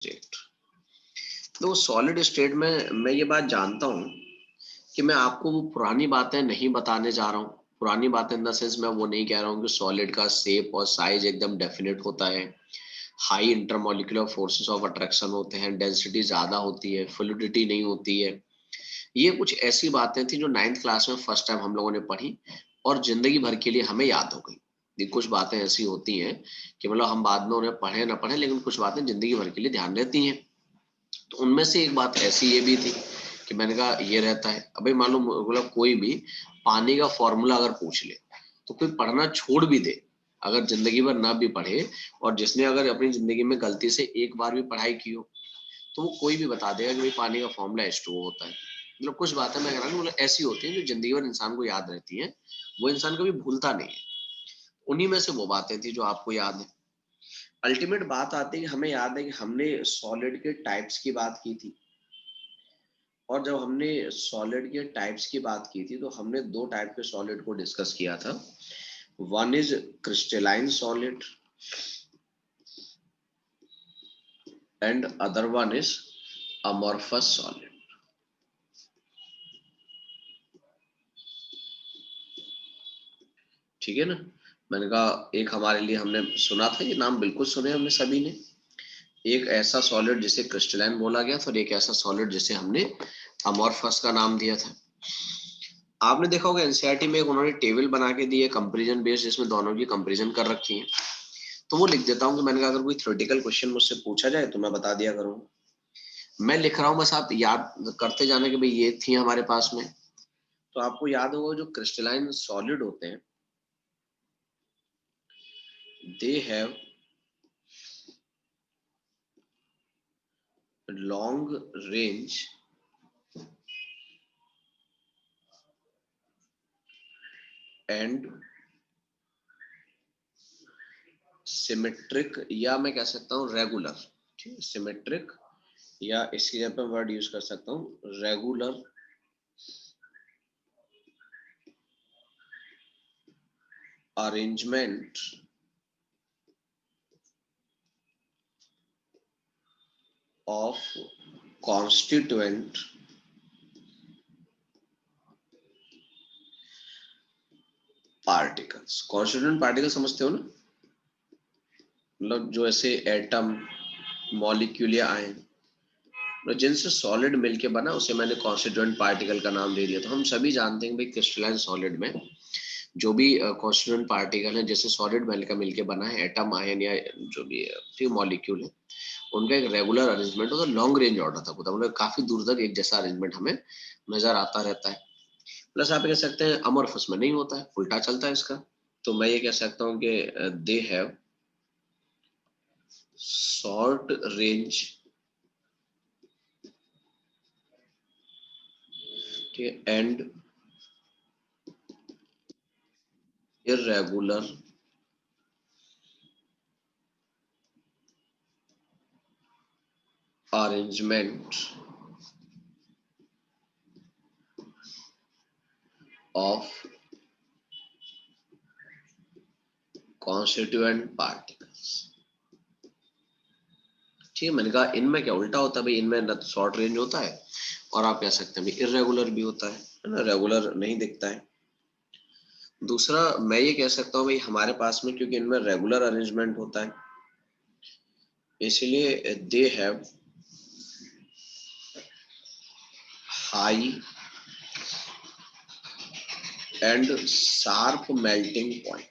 State. तो solid state में मैं ये बात जानता हूँ कि मैं आपको वो पुरानी बातें नहीं बताने जा रहा हूँ। पुरानी बातें इन द सेंस मैं वो नहीं कह रहा हूँ कि सॉलिड का शेप और साइज एकदम डेफिनेट होता है, high intermolecular forces of attraction होते हैं, डेंसिटी ज्यादा होती है, फ्लूइडिटी नहीं होती है। ये कुछ ऐसी बातें थी जो 9th क्लास में फर्स्ट टाइम हम लोगों ने पढ़ी और जिंदगी भर के लिए हमें याद हो गई। ये कुछ बातें ऐसी होती हैं कि मतलब हम बाद में उन्हें पढ़े ना पढ़े, लेकिन कुछ बातें जिंदगी भर के लिए ध्यान रहती हैं। तो उनमें से एक बात ऐसी ये भी थी कि मैंने कहा ये रहता है। अभी मालूम मतलब कोई भी पानी का फॉर्मूला अगर पूछ ले तो कोई पढ़ना छोड़ भी दे, अगर जिंदगी भर ना भी पढ़े, और जिसने अगर अपनी जिंदगी में गलती से एक बार भी पढ़ाई की हो तो वो कोई भी बता देगा कि भाई पानी का फॉर्मूला H2O होता है। मतलब कुछ बातें मैं कह रहा हूँ मतलब ऐसी होती हैं जो जिंदगी भर इंसान को याद रहती हैं, वो इंसान कभी भूलता नहीं है। उन्हीं में से वो बातें थी जो आपको याद है। अल्टीमेट बात आती है कि हमें याद है कि हमने सॉलिड के टाइप्स की बात की थी, और जब हमने सॉलिड के टाइप्स की बात की थी तो हमने दो टाइप के सॉलिड को डिस्कस किया था। One is crystalline solid and other one is amorphous solid. ठीक है ना। मैंने कहा एक हमारे लिए हमने सुना था, ये नाम बिल्कुल सुने हमने सभी ने, एक ऐसा सॉलिड जिसे क्रिस्टलाइन बोला गया था और एक ऐसा सॉलिड जिसे हमने अमॉर्फस का नाम दिया था। आपने देखा होगा एनसीईआरटी में उन्होंने टेबल बना के दी है कंपैरिजन बेस्ड, जिसमें दोनों की कंपैरिजन कर रखी है। तो वो लिख देता हूँ कि मैंने कहा अगर कोई थ्योरेटिकल क्वेश्चन मुझसे पूछा जाए तो मैं बता दिया करूँगा। मैं लिख रहा हूँ, बस आप याद करते जाने कि भाई ये थी हमारे पास में। तो आपको याद होगा जो क्रिस्टलाइन सॉलिड होते हैं, they have long range and symmetric, या मैं कह सकता हूँ रेगुलर। ठीक है, सिमेट्रिक, या इसकी जगह पे वर्ड यूज कर सकता हूँ regular arrangement of constituent particles. Constituent particle समझते हो ना, मतलब जो ऐसे एटम, मॉलिक्यूल या आयन, जिनसे सॉलिड मिलके बना उसे मैंने कॉन्स्टिट्यूएंट पार्टिकल का नाम दे दिया। तो हम सभी जानते हैं भाई क्रिस्टलाइन सॉलिड में जो भी कॉन्स्टिट्यूएंट पार्टिकल है, जैसे सॉलिड मिलके बना है, एटम, आयन या जो भी ठीक मॉलिक्यूल है, उनका एक रेगुलर अरेंजमेंट होता है, लॉन्ग रेंज ऑर्डर तक होता है, मतलब काफी दूर तक एक जैसा अरेंजमेंट हमें नजर आता रहता है। प्लस आप कह सकते हैं अमॉर्फस में नहीं होता है, उल्टा चलता है इसका। तो मैं ये कह सकता हूँ कि दे हैव शॉर्ट रेंज, ठीक है, and irregular arrangement of constituent particles। ठीक है, मैंने कहा इनमें क्या उल्टा होता है भाई, इनमें न शॉर्ट रेंज होता है और आप कह सकते हैं भाई इरेगुलर भी होता है ना, रेगुलर नहीं दिखता है। दूसरा मैं ये कह सकता हूँ भाई हमारे पास में क्योंकि इनमें रेगुलर अरेंजमेंट होता है, इसलिए they have high and sharp melting point.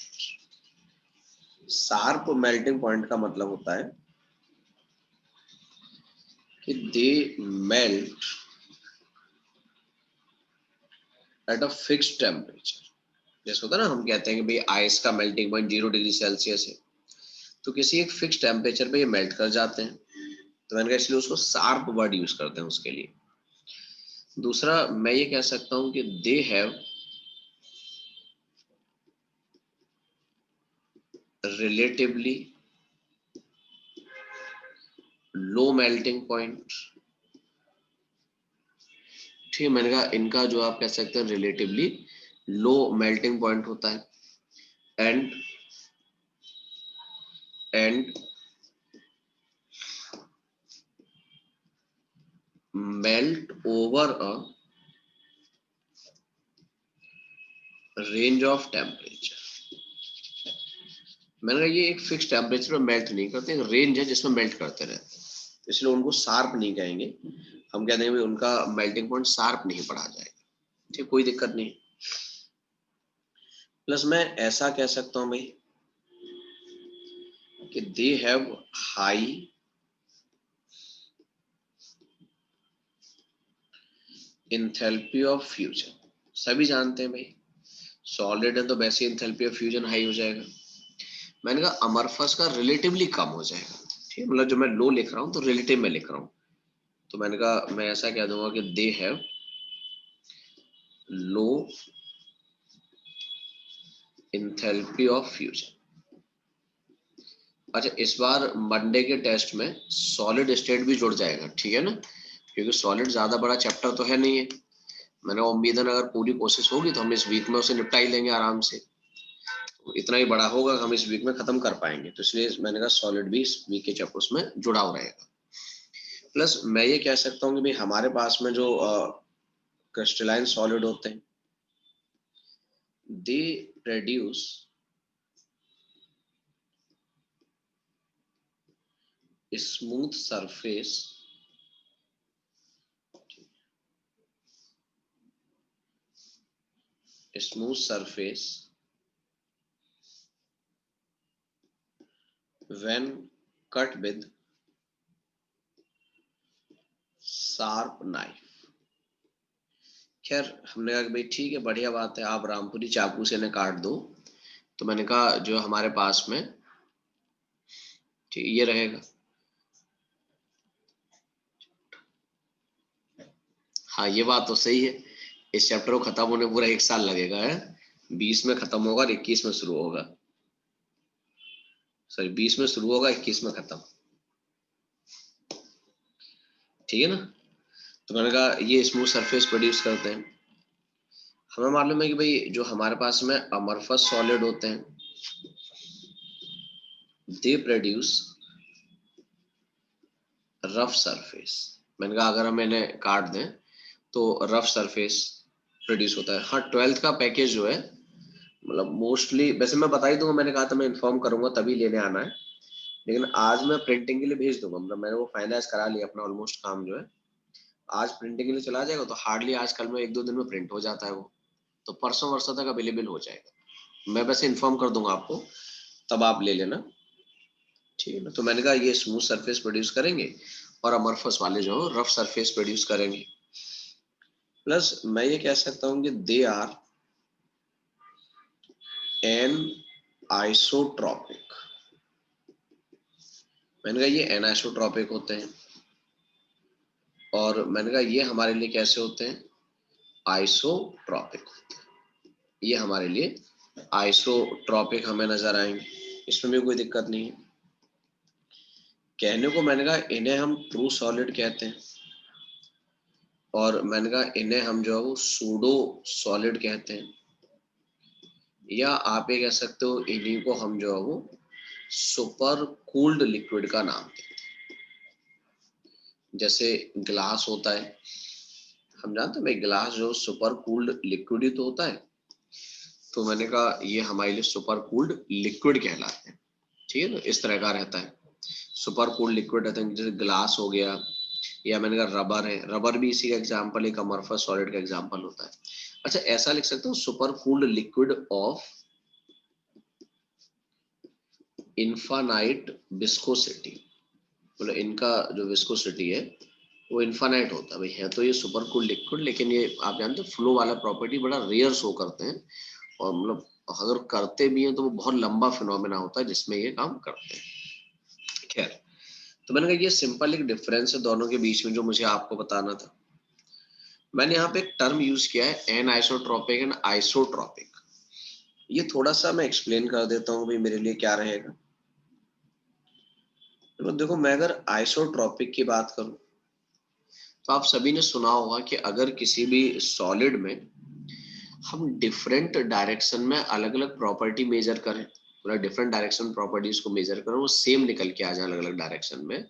Sharp melting point का मतलब होता है कि they melt at a fixed temperature. जैसे होता है ना, हम कहते हैं कि भाई आइस का मेल्टिंग पॉइंट 0 डिग्री सेल्सियस है, तो किसी एक फिक्स टेम्परेचर पे ये मेल्ट कर जाते हैं। तो मैंने कहा इसलिए उसको शार्प वर्ड यूज करते हैं उसके लिए। दूसरा मैं ये कह सकता हूं कि they have relatively low melting point. ठीक है, मैंने कहा इनका जो आप कह सकते हैं रिलेटिवली लो मेल्टिंग पॉइंट होता है, and melt over a range of temperature. मैंने कहा ये एक फिक्स टेम्परेचर पर मेल्ट नहीं करते, एक रेंज है जिसमें मेल्ट करते रहते हैं, इसलिए उनको शार्प नहीं कहेंगे, हम कह देंगे उनका मेल्टिंग पॉइंट शार्प नहीं पढ़ा जाएगा। ठीक, कोई दिक्कत नहीं। प्लस मैं ऐसा कह सकता हूं भाई कि दे have high enthalpy of fusion. सभी जानते हैं भाई सॉलिड है तो वैसे इंथैल्पी ऑफ फ्यूजन हाई हो जाएगा। मैंने कहा अमरफस का रिलेटिवली कम हो जाएगा। ठीक है, मतलब जो मैं लो लिख रहा हूँ तो रिलेटिव में लिख रहा हूँ, तो मैंने कहा मैं ऐसा कह दूंगा कि they have low enthalpy of fusion. अच्छा, इस बार मंडे के टेस्ट में सॉलिड स्टेट भी जुड़ जाएगा, ठीक है ना, क्योंकि सॉलिड ज्यादा बड़ा चैप्टर तो है नहीं है। मैंने उम्मीदन अगर पूरी कोशिश होगी तो हम इस वीक में उसे निपटा ही लेंगे आराम से, इतना ही बड़ा होगा हम इस वीक में खत्म कर पाएंगे, तो इसलिए मैंने कहा सॉलिड भी इस वीक के चैप्टर्स में जुड़ा हुआ रहेगा। प्लस मैं ये कह सकता हूँ कि भाई हमारे पास में जो क्रिस्टलाइन सॉलिड होते हैं, they produce smooth surface when cut with sharp knife। खैर हमने कहा कि भाई ठीक है, बढ़िया बात है, आप रामपुरी चाकू से इन्हें काट दो, तो मैंने कहा जो हमारे पास में ठीक ये रहेगा। हाँ ये बात तो सही है, इस चैप्टर को खत्म होने पूरा 1 साल लगेगा है, 20 में खत्म होगा और 21 में शुरू होगा, सॉरी 20 में शुरू होगा 21 में खत्म, ठीक है ना। तो मैंने कहा ये स्मूथ सरफेस प्रोड्यूस करते हैं। हमें मालूम है कि भाई जो हमारे पास में अमरफस सॉलिड होते हैं, दे प्रोड्यूस रफ सरफेस। मैंने कहा अगर हम इन्हें काट दें तो रफ सरफेस प्रोड्यूस होता है। हाँ 12th का पैकेज जो है, मतलब मोस्टली वैसे मैं बता ही दूंगा, मैंने कहा था मैं इन्फॉर्म करूंगा तभी लेने आना है, लेकिन आज मैं प्रिंटिंग के लिए भेज दूंगा, मतलब मैंने वो फाइनलाइज करा लिया अपना ऑलमोस्ट काम जो है, आज प्रिंटिंग के लिए चला जाएगा, तो हार्डली आज कल में 1-2 दिन में प्रिंट हो जाता है वो, तो परसों वर्षों तक अवेलेबल हो जाएगा। मैं वैसे इन्फॉर्म कर दूंगा आपको, तब आप ले लेना, ठीक है ना। तो मैंने कहा ये स्मूथ सरफेस प्रोड्यूस करेंगे और अमरफस वाले जो रफ सरफेस प्रोड्यूस करेंगे। प्लस मैं ये कह सकता हूँ कि दे आर एन आइसोट्रॉपिक। मैंने कहा ये एनाइसोट्रॉपिक होते हैं, और मैंने कहा ये हमारे लिए कैसे होते हैं, आइसोट्रॉपिक होते हैं, ये हमारे लिए आइसोट्रॉपिक हमें नजर आएंगे, इसमें भी कोई दिक्कत नहीं है। कहने को मैंने कहा इन्हें हम ट्रू सॉलिड कहते हैं, और मैंने कहा इन्हें हम जो है वो सूडो सॉलिड कहते हैं, या आप ये कह सकते हो इन्हीं को हम जो है वो सुपर कूल्ड लिक्विड का नाम देते हैं। जैसे ग्लास होता है, हम जानते हैं भाई ग्लास जो सुपर कूल्ड लिक्विड ही तो होता है, तो मैंने कहा ये हमारे लिए सुपर कूल्ड लिक्विड कहलाते हैं, ठीक है ना, इस तरह का रहता है सुपर कूल्ड लिक्विड रहता है, जैसे ग्लास हो गया, या मैंने कहा रबर है, रबर भी इसी का एग्जांपल, एक अमरफस सॉलिड का एग्जांपल होता है। अच्छा ऐसा लिख सकते हो super cooled liquid of infinite viscosity, मतलब इनका जो विस्कोसिटी है वो इनफानाइट होता है भाई, है तो ये सुपर कूल्ड लिक्विड, लेकिन ये आप जानते हैं फ्लो वाला प्रॉपर्टी बड़ा रेयर शो करते हैं, और मतलब अगर करते भी हैं तो वो बहुत लंबा फिनोमेना होता है जिसमें ये काम करते हैं। खैर, तो मैंने कहा ये सिंपल एक डिफरेंस है दोनों के बीच में जो मुझे आपको बताना था। मैंने यहाँ पे एक टर्म यूज किया है एन आइसोट्रोपिक एंड आइसोट्रोपिक, ये थोड़ा सा मैं एक्सप्लेन कर देता हूँ भाई मेरे लिए क्या रहेगा। तो देखो मैं अगर आइसोट्रोपिक की बात करूं तो आप सभी ने सुना होगा कि अगर किसी भी सॉलिड में हम डिफरेंट डायरेक्शन में अलग अलग प्रॉपर्टी मेजर करें, मतलब डिफरेंट डायरेक्शन प्रॉपर्टीज को मेजर करें, वो सेम निकल के आ जाए अलग अलग डायरेक्शन में,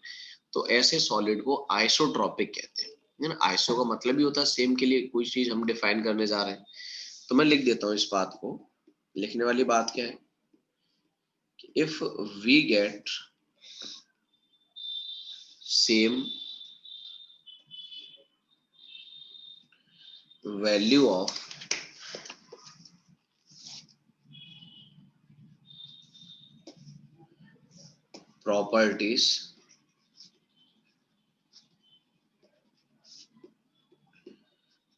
तो ऐसे सॉलिड को आइसोट्रोपिक कहते हैं। है ना। आइसो का मतलब ही होता है सेम के लिए कोई चीज हम डिफाइन करने जा रहे हैं। तो मैं लिख देता हूँ इस बात को। लिखने वाली बात क्या है, if we get same value of properties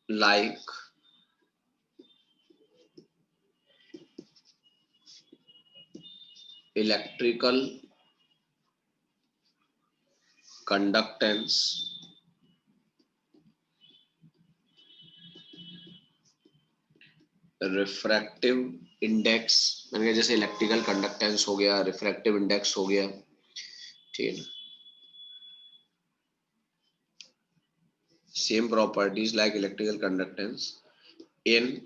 like electrical conductance, refractive index, मैंने कहा जैसे इलेक्ट्रिकल कंडक्टेंस हो गया, रिफ्रैक्टिव इंडेक्स हो गया, ठीक है। Same properties like electrical conductance in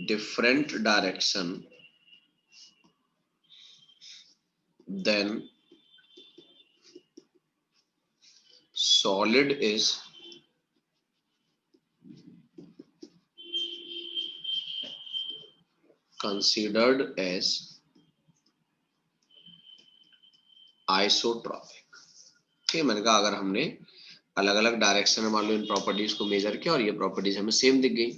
different direction then solid is considered as isotropic. ठीक है, मैंने कहा अगर हमने अलग अलग डायरेक्शन में मान लो इन प्रॉपर्टीज को मेजर किया और ये प्रॉपर्टीज हमें सेम दिख गई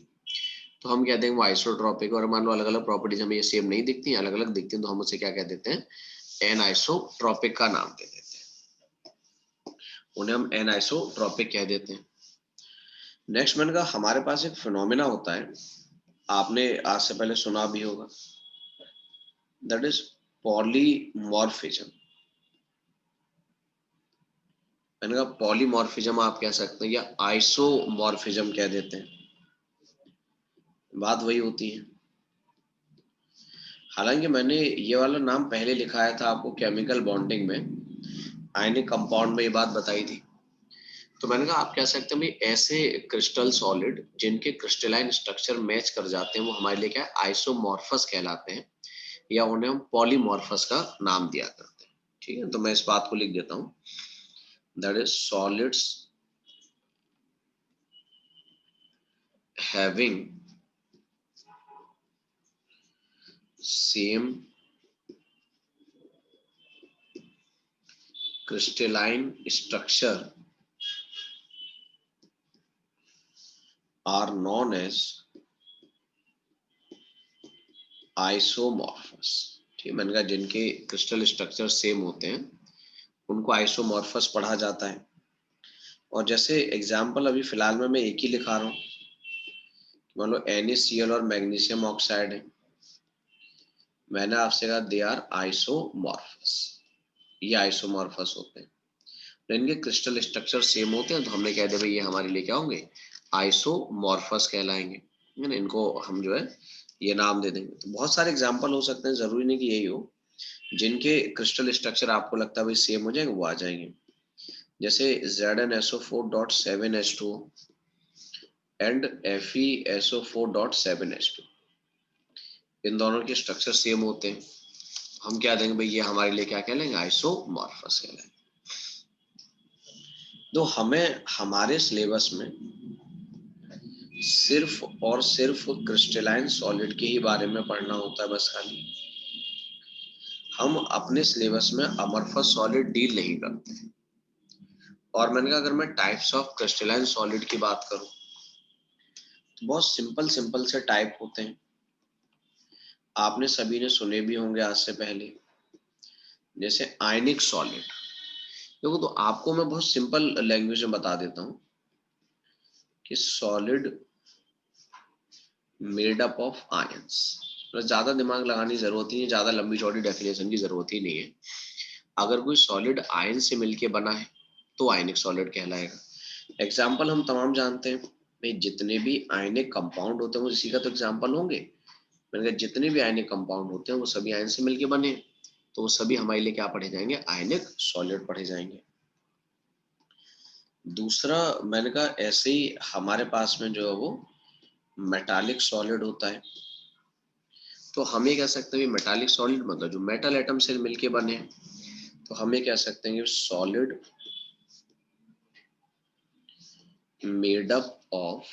तो हम कहते हैं वो आइसोट्रॉपिक। और मान लो अलग अलग प्रॉपर्टीज हमें ये सेम नहीं दिखती, अलग अलग दिखती हैं, तो हम उसे क्या कह देते हैं, एन आइसोट्रॉपिक का नाम दे देते हैं, उन्हें हम एन आइसोट्रॉपिक कह देते हैं। नेक्स्ट मैंने कहा हमारे पास एक फिनोमेना होता है, आपने आज से पहले सुना भी होगा, दैट इज पॉलीमॉर्फिज्म। मैंने कहा पॉलीमॉर्फिज्म आप कह सकते हैं या आइसोमॉर्फिज्म कह देते हैं, बात वही होती है। हालांकि मैंने ये वाला नाम पहले लिखाया था आपको केमिकल बॉन्डिंग में, आयनिक कंपाउंड में ये बात बताई थी। तो मैंने कहा आप कह सकते हैं भाई ऐसे क्रिस्टल सॉलिड जिनके क्रिस्टलाइन स्ट्रक्चर मैच कर जाते हैं वो हमारे लिए क्या है, आइसोमॉर्फस कहलाते हैं, या उन्हें हम पॉलीमॉर्फस का नाम दिया करते हैं। ठीक है, तो मैं इस बात को लिख देता हूँ, that is solids having same crystalline structure are known as isomorphous। ठीक है, मैंने कहा जिनके क्रिस्टल स्ट्रक्चर सेम होते हैं उनको आइसोमॉर्फस पढ़ा जाता है। और जैसे एग्जांपल अभी फिलहाल में मैं एक ही लिखा रहा हूँ, मान लो NaCl और मैग्नीशियम ऑक्साइड है, मैंने आपसे कहा दे आर आइसोमॉर्फस, ये आइसोमॉर्फस होते हैं, तो इनके क्रिस्टल स्ट्रक्चर सेम होते हैं तो हमने कह दिया भाई ये हमारे लिए क्या होंगे, आइसोमॉर्फस कहलाएंगे, है ना। इनको हम जो है ये नाम दे देंगे। तो बहुत सारे एग्जांपल हो सकते हैं, जरूरी नहीं कि यही हो, जिनके क्रिस्टल स्ट्रक्चर आपको लगता है भाई सेम हो जाएंगे वो आ जाएंगे। जैसे ZnSO4.7H2 एंड FeSO4.7H2, इन दोनों के स्ट्रक्चर सेम होते हैं, हम क्या देंगे भाई ये हमारे लिए क्या कहलाएंगे, आइसोमॉर्फस कहलाएंगे। तो हमें हमारे सिलेबस में सिर्फ और सिर्फ क्रिस्टलाइन सॉलिड के ही बारे में पढ़ना होता है बस खाली। हम अपने सिलेबस में अमorphous सॉलिड डील नहीं करते। और मैंने कहा अगर मैं टाइप्स ऑफ क्रिस्टलाइन सॉलिड की बात करूं तो बहुत सिंपल सिंपल से टाइप होते हैं, आपने सभी ने सुने भी होंगे आज से पहले, जैसे आयनिक सॉलिड। देखो तो आपको मैं बहुत सिंपल लैंग्वेज में बता देता हूं कि solid made up of ions, ज्यादा दिमाग लगाने की जरूरत ही नहीं, ज्यादा लंबी चौड़ी डेफिनेशन की जरूरत ही नहीं है। अगर कोई सॉलिड आयन से मिलके बना है तो आयनिक सॉलिड कहलाएगा। एग्जाम्पल हम तमाम जानते हैं भाई, जितने भी आयनिक कंपाउंड होते हैं वो इसी का तो एग्जाम्पल होंगे। मैंने कहा जितने भी आयनिक कंपाउंड होते हैं वो सभी आयन से मिलके बने, तो वो सभी हमारे लिए क्या पढ़े जाएंगे, आयनिक सॉलिड पढ़े जाएंगे। दूसरा मैंने कहा ऐसे ही हमारे पास में जो है वो मेटालिक सॉलिड होता है, तो हम ये कह सकते हैं मेटालिक सॉलिड मतलब जो मेटल एटम से मिलके बने हैं, तो हम ये कह सकते हैं solid made up of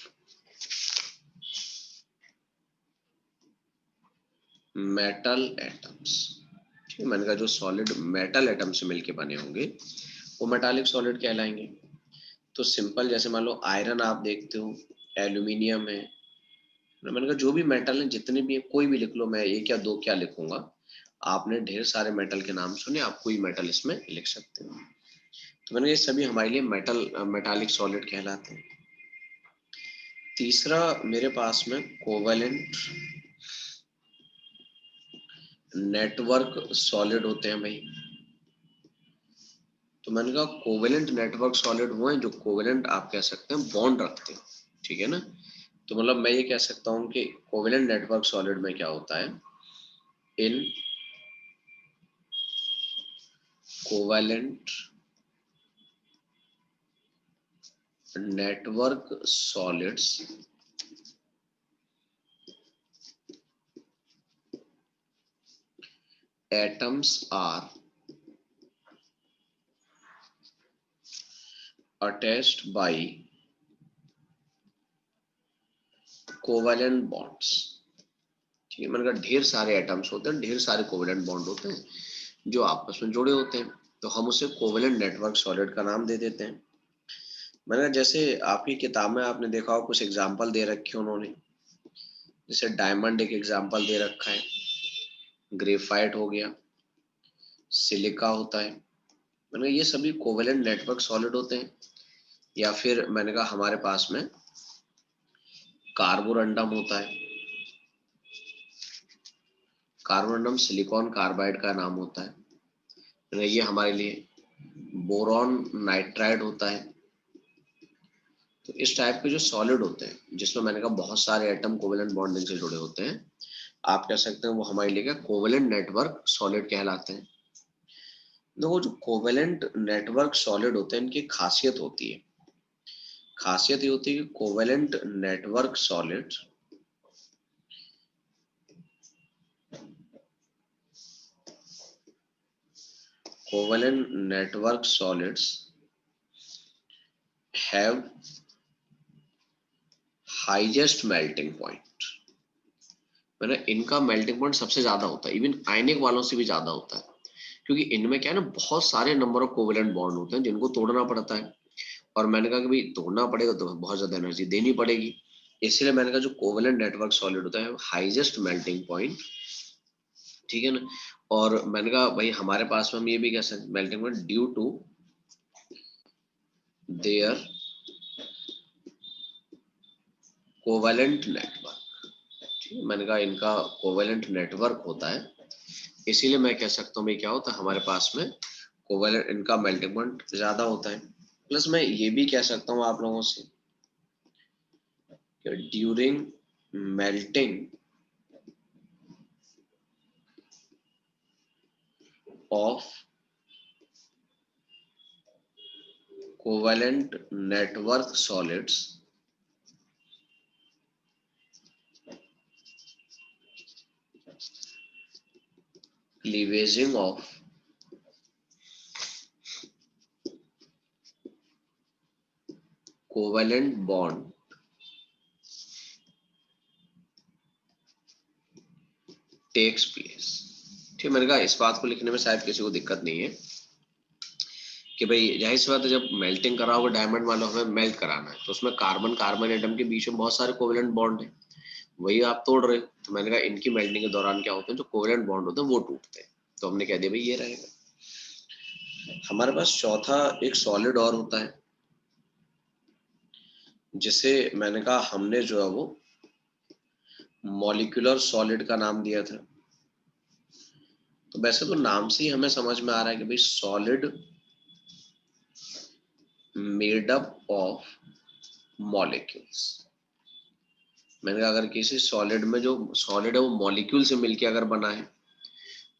metal atoms. ठीक है, मैंने कहा जो सॉलिड मेटल एटम से मिलके बने होंगे वो मेटालिक सॉलिड कहलाएंगे। तो सिंपल जैसे मान लो आयरन आप देखते हो, एल्यूमिनियम है, मैंने कहा जो भी मेटल है जितने भी है कोई भी लिख लो, मैं एक या दो क्या लिखूंगा, आपने ढेर सारे मेटल के नाम सुने, आप कोई मेटल इसमें लिख सकते हो। तो मैंने ये सभी हमारे लिए मेटालिक सॉलिड कहलाते हैं। तीसरा मेरे पास में कोवेलेंट नेटवर्क सॉलिड होते हैं भाई। तो मैंने कहा कोवेलेंट नेटवर्क सॉलिड वो है जो कोवेलेंट आप कह सकते हैं बॉन्ड रखते हैं, ठीक है ना। तो मतलब मैं ये कह सकता हूँ कि कोवेलेंट नेटवर्क सॉलिड में क्या होता है, इन covalent network solids atoms are attached by covalent bonds। ठीक है, मैंने कहा ढेर सारे एटम्स होते हैं, ढेर सारे कोवेलेंट बॉन्ड होते हैं जो आपस में जुड़े होते हैं, तो हम उसे कोवेलेंट नेटवर्क सॉलिड का नाम दे देते हैं। मैंने कहा जैसे आपकी किताब में आपने देखा हो कुछ एग्जाम्पल दे रखे उन्होंने, जैसे डायमंड एक एग्जाम्पल दे रखा है, ग्रेफाइट हो गया, सिलिका होता है। मैंने कहा ये सभी कोवेलेंट नेटवर्क सॉलिड होते हैं। या फिर मैंने कहा हमारे पास में कार्बोरंडम होता है, कार्बोरंडम सिलिकॉन कार्बाइड का नाम होता है, ये हमारे लिए बोरॉन नाइट्राइड होता है। तो इस टाइप के जो सॉलिड होते हैं जिसमें मैंने कहा बहुत सारे एटम कोवेलेंट बॉन्डिंग से जुड़े होते हैं, आप कह सकते हैं वो हमारे लिए कोवेलेंट नेटवर्क सॉलिड कहलाते हैं। देखो जो कोवेलेंट नेटवर्क सॉलिड होते हैं इनकी खासियत होती है, खासियत ये होती है कि covalent network solid covalent network solids have highest melting point। मैंने इनका मेल्टिंग पॉइंट सबसे ज्यादा होता है, इवन आयनिक वालों से भी ज्यादा होता है, क्योंकि इनमें क्या है ना बहुत सारे नंबर ऑफ कोवेलेंट बॉन्ड होते हैं जिनको तोड़ना पड़ता है, और मैंने कहा कि भाई तोड़ना पड़ेगा तो बहुत ज्यादा एनर्जी देनी पड़ेगी, इसलिए मैंने कहा जो कोवेलेंट नेटवर्क सॉलिड होता है हाईएस्ट मेल्टिंग पॉइंट, ठीक है ना। और मैंने कहा भाई हमारे पास में हम ये भी कह सकते melting point due to their covalent network. मैंने कहा इनका कोवेलेंट नेटवर्क होता है, इसीलिए मैं कह सकता हूँ भाई क्या होता है हमारे पास में कोवेलेंट इनका मेल्टिंग पॉइंट ज्यादा होता है। प्लस मैं ये भी कह सकता हूँ आप लोगों से कि during melting of covalent network solids cleavaging of covalent bond takes place। ठीक, मैंने कहा इस बात को लिखने में शायद किसी को दिक्कत नहीं है कि भाई जाहिर सी बात है जब मेल्टिंग करा हुआ डायमंड वाला हमें मेल्ट कराना है तो उसमें कार्बन कार्बन एटम के बीच में बहुत सारे कोवेलेंट बॉन्ड है, वही आप तोड़ रहे हो। तो मैंने कहा इनकी मेल्टिंग के दौरान क्या होते हैं जो कोवेलेंट बॉन्ड होते हैं वो टूटते हैं, तो हमने कह दिया भाई ये रहेगा। हमारे पास चौथा एक सॉलिड और होता है जिसे मैंने कहा हमने जो है वो मॉलिक्यूलर सॉलिड का नाम दिया था। तो वैसे तो नाम से ही हमें समझ में आ रहा है कि भाई solid made up of molecules. मैंने कहा अगर किसी सॉलिड में जो सॉलिड है वो मॉलिक्यूल से मिलके अगर बना है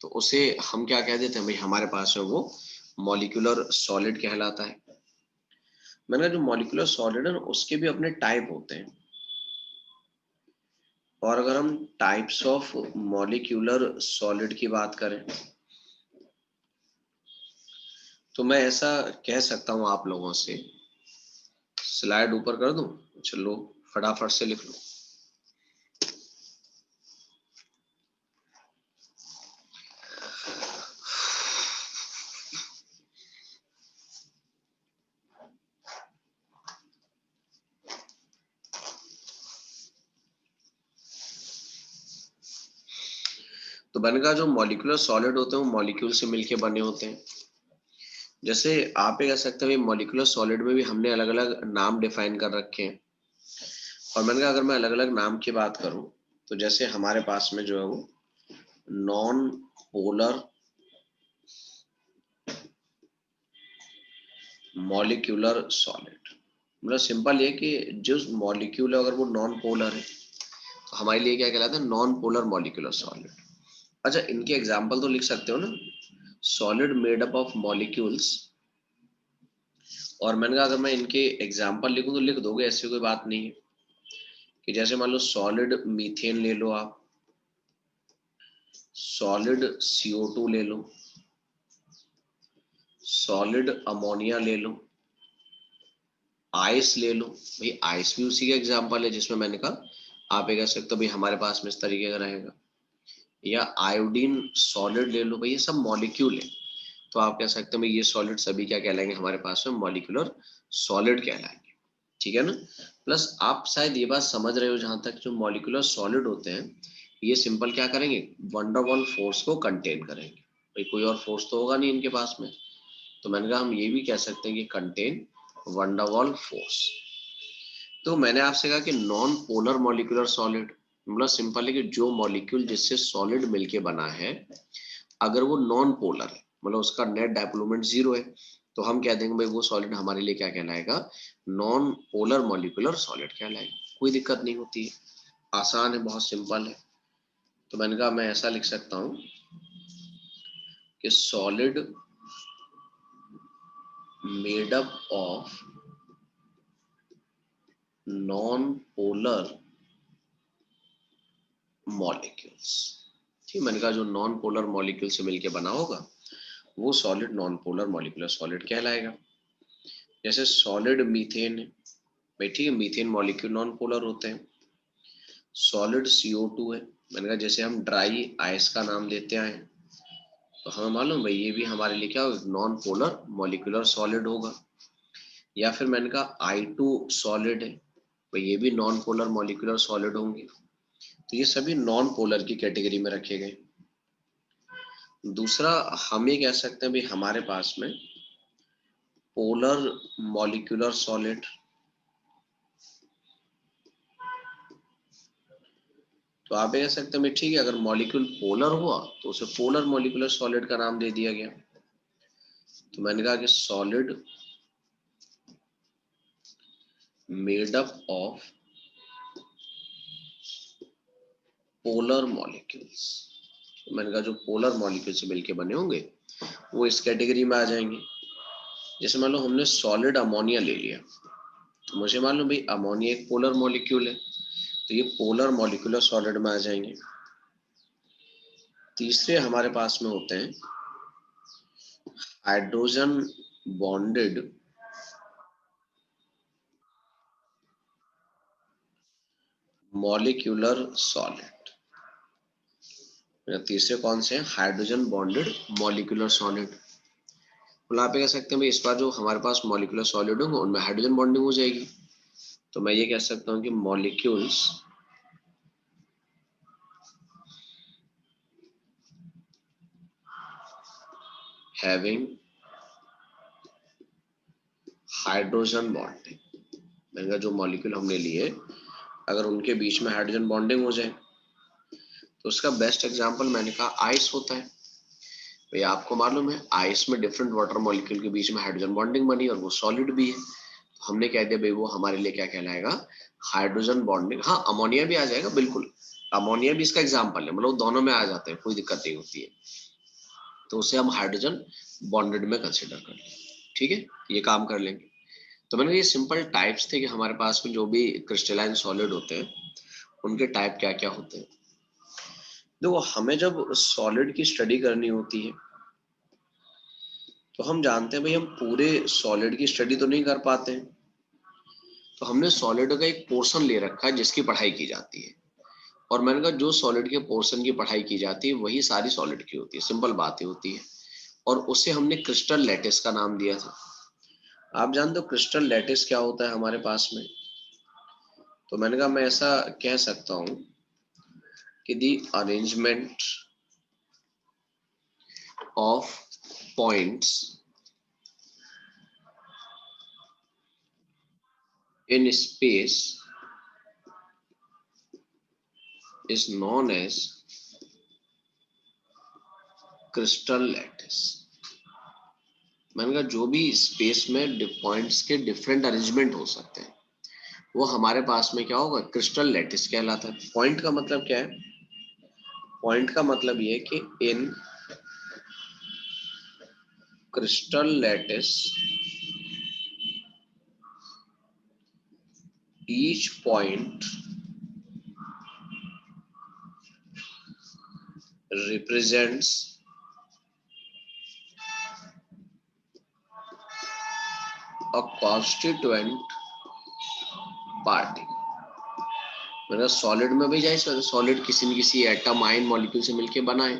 तो उसे हम क्या कह देते हैं भाई हमारे पास है वो मॉलिक्यूलर सॉलिड कहलाता है। मैंने कहा जो मॉलिक्यूलर सॉलिड है ना उसके भी अपने टाइप होते हैं, और अगर हम टाइप्स ऑफ मॉलिक्यूलर सॉलिड की बात करें तो मैं ऐसा कह सकता हूं आप लोगों से स्लाइड ऊपर कर दूं? चलो फटाफट से लिख लो। तो मैंने कहा जो मॉलिक्यूलर सॉलिड होते हैं वो मॉलिक्यूल से मिलके बने होते हैं। जैसे आप ये कह सकते हैं मॉलिक्यूलर सॉलिड में भी हमने अलग अलग नाम डिफाइन कर रखे हैं, और मैंने कहा अगर मैं अलग अलग नाम की बात करूं तो जैसे हमारे पास में जो है वो नॉन पोलर मॉलिक्यूलर सॉलिड, मतलब सिंपल ये कि जो मॉलिक्यूल है अगर वो नॉन पोलर है तो हमारे लिए क्या कहलाता है? Non polar molecular solid. अच्छा, इनके एग्जाम्पल तो लिख सकते हो ना, solid made up of molecules. और मैंने कहा अगर मैं इनके एग्जाम्पल लिखूं तो लिख दोगे, ऐसी कोई बात नहीं है। कि जैसे मान लो सॉलिड मीथेन ले लो आप, सॉलिड CO2 ले लो, सॉलिड अमोनिया ले लो, आइस ले लो। भाई आइस भी उसी का एग्जाम्पल है जिसमें मैंने कहा आप ये कह सकते हो भाई हमारे पास में इस तरीके का रहेगा। या आयोडीन सॉलिड ले लो, भाई ये सब मॉलिक्यूल है, तो आप कह सकते हो भाई ये सॉलिड सभी क्या कहलाएंगे हमारे पास में? मॉलिक्यूलर सॉलिड कहलाएंगे। ठीक है ना? प्लस आप शायद ये बात समझ रहे हो जहां तक जो मॉलिक्यूलर सॉलिड होते हैं ये सिंपल क्या करेंगे? वन डर वाल फोर्स को कंटेन करेंगे। भाई कोई और फोर्स तो होगा नहीं इनके पास में, तो मैंने कहा हम ये भी कह सकते हैं कि कंटेन वन डर वाल फोर्स। तो मैंने आपसे कहा कि नॉन पोलर मॉलिक्यूलर सॉलिड मतलब सिंपल है कि जो मॉलिक्यूल जिससे सॉलिड मिलके बना है अगर वो नॉन पोलर है, मतलब उसका नेट डायपोल जीरो है, तो हम कह देंगे भाई वो सॉलिड हमारे लिए क्या कहलाएगा? नॉन पोलर मॉलिक्यूलर सॉलिड कहलाएगा। कोई दिक्कत नहीं होती है, आसान है, बहुत सिंपल है। तो मैंने कहा मैं ऐसा लिख सकता हूं कि solid made up of non polar molecules. ठीक, मैंने कहा जो नॉन पोलर मॉलिक्यूल से मिलके बना होगा वो solid non polar molecular solid कहलाएगा। जैसे सॉलिड मीथेन है, भाई ठीक है, मीथेन मॉलिक्यूल नॉन पोलर होते हैं। सॉलिड CO2 है, मैंने कहा जैसे हम ड्राई आइस का नाम लेते आए तो हमें मालूम भाई ये भी हमारे लिए क्या होगा? नॉन पोलर मॉलिक्यूलर सॉलिड होगा। या फिर मैंने कहा I2 सॉलिड है, भाई ये भी नॉन पोलर मॉलिक्यूलर सॉलिड होंगे। तो ये सभी नॉन पोलर की कैटेगरी में रखे गए। दूसरा हम ये कह सकते हैं भाई हमारे पास में पोलर मॉलिक्यूलर सॉलिड, तो आप ये कह सकते हैं ठीक है अगर मॉलिक्यूल पोलर हुआ तो उसे पोलर मॉलिक्यूलर सॉलिड का नाम दे दिया गया। तो मैंने कहा कि solid made up of polar molecules, मैंने कहा जो पोलर मॉलिक्यूल से मिलके बने होंगे वो इस कैटेगरी में आ जाएंगे। जैसे मान लो हमने सॉलिड अमोनिया ले लिया, तो मुझे मालूम भाई अमोनिया एक पोलर मॉलिक्यूल है, तो ये पोलर मॉलिक्यूलर सॉलिड में आ जाएंगे। तीसरे हमारे पास में होते हैं हाइड्रोजन बॉन्डेड मॉलिक्यूलर सॉलिड। तीसरे कौन से हैं? Hydrogen bonded molecular solid. मतलब आप ये कह सकते हैं भाई इस बार जो हमारे पास मॉलिक्यूलर सॉलिड होंगे उनमें हाइड्रोजन बॉन्डिंग हो जाएगी। तो मैं ये कह सकता हूँ कि मॉलिक्यूल्स हैविंग हाइड्रोजन बॉन्डिंग, मैंने कहा जो मॉलिक्यूल हमने लिए अगर उनके बीच में हाइड्रोजन बॉन्डिंग हो जाए तो उसका बेस्ट एग्जांपल मैंने कहा आइस होता है। भाई आपको मालूम है आइस में डिफरेंट वाटर मॉलिक्यूल के बीच में हाइड्रोजन बॉन्डिंग बनी और वो सॉलिड भी है, तो हमने कह दिया भाई वो हमारे लिए क्या कहलाएगा? Hydrogen bonding. हाँ अमोनिया भी आ जाएगा, बिल्कुल अमोनिया भी इसका एग्जाम्पल है, मतलब दोनों में आ जाते हैं, कोई दिक्कत नहीं होती है, तो उसे हम हाइड्रोजन बॉन्डेड में कंसिडर कर लेंगे। ठीक है, ये काम कर लेंगे। तो मैंने ये सिंपल टाइप्स थे कि हमारे पास में जो भी क्रिस्टलाइन सॉलिड होते हैं उनके टाइप क्या क्या होते हैं। देखो हमें जब सॉलिड की स्टडी करनी होती है तो हम जानते हैं भाई हम पूरे सॉलिड की स्टडी तो नहीं कर पाते हैं, तो हमने सॉलिड का एक पोर्शन ले रखा है जिसकी पढ़ाई की जाती है, और मैंने कहा जो सॉलिड के पोर्शन की पढ़ाई की जाती है वही सारी सॉलिड की होती है, सिंपल बातें होती है। और उसे हमने क्रिस्टल लैटिस का नाम दिया था। आप जानते हो क्रिस्टल लैटिस क्या होता है हमारे पास में? तो मैंने कहा मैं ऐसा कह सकता हूं कि दी arrangement of points in space is known as crystal lattice। मैंने कहा जो भी स्पेस में पॉइंट्स के डिफरेंट अरेंजमेंट हो सकते हैं वो हमारे पास में क्या होगा, क्रिस्टल लैटिस कहलाता है। पॉइंट का मतलब क्या है? पॉइंट का मतलब ये है कि in crystal lattice each point represents a constituent particle। मतलब सॉलिड में भी जाए, सॉलिड किसी न किसी एटम आयन मॉलिक्यूल से मिलके बना है।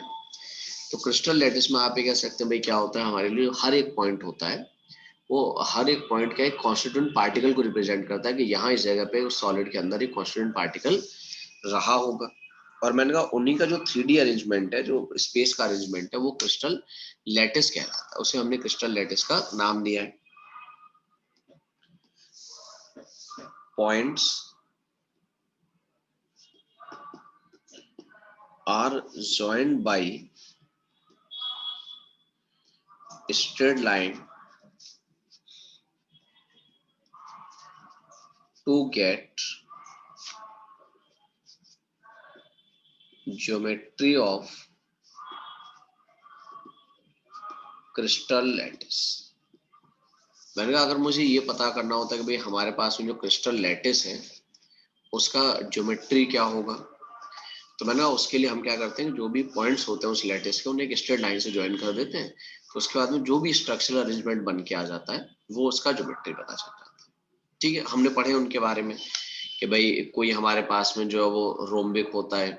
तो क्रिस्टल लैटिस में आप ये कह सकते हैं भाई क्या होता है, हमारे लिए हर एक पॉइंट होता है, वो हर एक पॉइंट का एक कॉन्स्टिट्यूएंट पार्टिकल को रिप्रेजेंट करता है कि यहाँ इस जगह पे सॉलिड के अंदर एक कॉन्स्टिट्यूएंट पार्टिकल रहा होगा। और मैंने कहा उन्हीं का जो 3D अरेंजमेंट है, जो स्पेस का अरेंजमेंट है, वो क्रिस्टल लैटिस कहलाता है। उसे हमने क्रिस्टल लैटिस का नाम दिया है। Points are joined by straight line to get geometry of crystal lattice। मैंने कहा अगर मुझे ये पता करना होता है कि भाई हमारे पास में जो क्रिस्टल लैटिस है उसका ज्योमेट्री क्या होगा, तो मैंने कहा उसके लिए हम क्या करते हैं, जो भी पॉइंट्स होते हैं उस लैटिस के उन्हें एक स्ट्रेट लाइन से ज्वाइन कर देते हैं, तो उसके बाद में जो भी स्ट्रक्चरल अरेंजमेंट बन के आ जाता है वो उसका ज्योमेट्री पता चल जाता है। ठीक है, हमने पढ़े उनके बारे में कि भाई कोई हमारे पास में जो है वो रोम्बिक होता है,